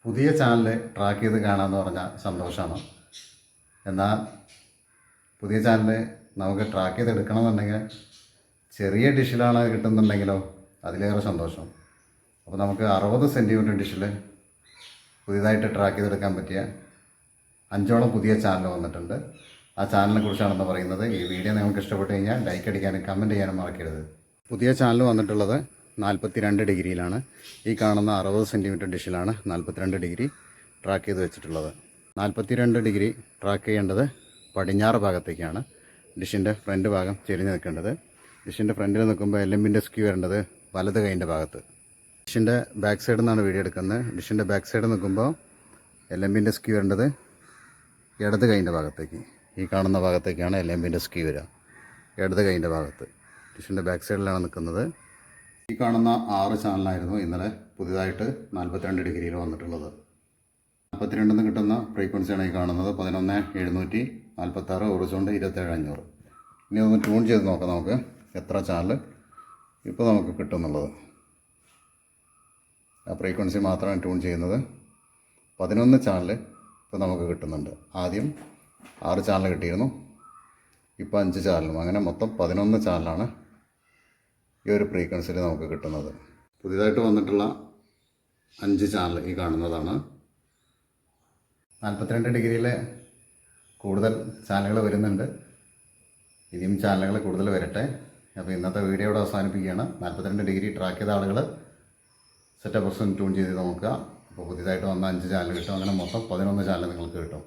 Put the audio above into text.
പുതിയ channel track ചെയ്ത് കാണാമെന്ന് പറഞ്ഞാൽ സന്തോഷമാണ്. എന്നാൽ പുതിയ ചാനൽ നമുക്ക് ട്രാക്ക് ചെയ്ത് എടുക്കണമെന്നുണ്ടെങ്കിൽ ചെറിയ ഡിഷിലാണ് കിട്ടുന്നുണ്ടെങ്കിലോ അതിലേറെ സന്തോഷം. അപ്പോൾ നമുക്ക് 60 സെൻറ്റിമീറ്റർ ഡിഷിൽ പുതിയതായിട്ട് ട്രാക്ക് ചെയ്തെടുക്കാൻ പറ്റിയ 5ഓളം പുതിയ ചാനൽ വന്നിട്ടുണ്ട്. ആ ചാനലിനെ കുറിച്ചാണെന്ന് പറയുന്നത്. ഈ വീഡിയോ നിങ്ങൾക്ക് ഇഷ്ടപ്പെട്ട് കഴിഞ്ഞാൽ ലൈക്ക് അടിക്കാനും കമൻറ്റ് ചെയ്യാനും മറക്കരുത്. പുതിയ ചാനൽ വന്നിട്ടുള്ളത് 42 ഡിഗ്രിയിലാണ്. ഈ കാണുന്ന 60 സെൻറ്റിമീറ്റർ ഡിഷിലാണ് 42 ഡിഗ്രി ട്രാക്ക് ചെയ്ത് വെച്ചിട്ടുള്ളത്. 42 ഡിഗ്രി ട്രാക്ക് ചെയ്യേണ്ടത് പടിഞ്ഞാറ് ഭാഗത്തേക്കാണ്. ഡിഷിൻ്റെ ഫ്രണ്ട് ഭാഗം ചെരിഞ്ഞ് നിൽക്കേണ്ടത്. ഡിഷിൻ്റെ ഫ്രണ്ടിൽ നിൽക്കുമ്പോൾ എൽഎമ്മിൻ്റെ സ്ക്യൂ വരേണ്ടത് വലത് കൈൻ്റെ ഭാഗത്ത്. ഡിഷിൻ്റെ ബാക്ക് സൈഡിൽ നിന്നാണ് വീഡിയോ എടുക്കുന്നത്. ഡിഷിൻ്റെ ബാക്ക് സൈഡ് നിൽക്കുമ്പോൾ എൽഎമ്മിൻ്റെ സ്ക്യൂ വരേണ്ടത് ഇടത് കൈൻ്റെ ഭാഗത്തേക്ക്. ഈ കാണുന്ന ഭാഗത്തേക്കാണ് എൽഎമ്മിൻ്റെ സ്ക്യൂ വരിക, ഇടത് കൈൻ്റെ ഭാഗത്ത്. ഡിഷിൻ്റെ ബാക്ക് സൈഡിലാണ് നിൽക്കുന്നത്. ഈ കാണുന്ന 6 ചാനലായിരുന്നു ഇന്നലെ പുതിയതായിട്ട് 42 ഡിഗ്രിയിൽ വന്നിട്ടുള്ളത്. 42 കിട്ടുന്ന ഫ്രീക്വൻസിയാണ് ഈ കാണുന്നത്. 11746 ഹൊറിസോണ്ട് 27500. ഇനി ഒന്ന് ട്യൂൺ ചെയ്ത് നോക്കാം നമുക്ക് എത്ര ചാനൽ ഇപ്പോൾ നമുക്ക് കിട്ടുന്നുള്ളത്. ആ ഫ്രീക്വൻസി മാത്രമാണ് ട്യൂൺ ചെയ്യുന്നത്. 11 ചാനൽ ഇപ്പോൾ നമുക്ക് കിട്ടുന്നുണ്ട്. ആദ്യം 6 ചാനൽ കിട്ടിയിരുന്നു, ഇപ്പോൾ 5 ചാനലും, അങ്ങനെ മൊത്തം 11 ചാനലാണ് ഈ ഒരു ഫ്രീക്വൻസിയിൽ നമുക്ക് കിട്ടുന്നത്. പുതിയതായിട്ട് വന്നിട്ടുള്ള 5 ചാനൽ ഈ കാണുന്നതാണ്. 42 ഡിഗ്രിയിൽ കൂടുതൽ ചാനലുകൾ വരുന്നുണ്ട്. ഇനിയും ചാനലുകൾ കൂടുതൽ വരട്ടെ. അപ്പോൾ ഇന്നത്തെ വീഡിയോ ഇവിടെ അവസാനിപ്പിക്കുകയാണ്. 42 ഡിഗ്രി ട്രാക്ക് ചെയ്ത ആളുകൾ സെറ്റപ്പ് ട്യൂൺ ചെയ്ത് നോക്കുക. അപ്പോൾ പുതിയതായിട്ട് വന്ന 5 ചാനൽ കിട്ടും. അങ്ങനെ മൊത്തം 11 ചാനൽ നിങ്ങൾക്ക് കിട്ടും.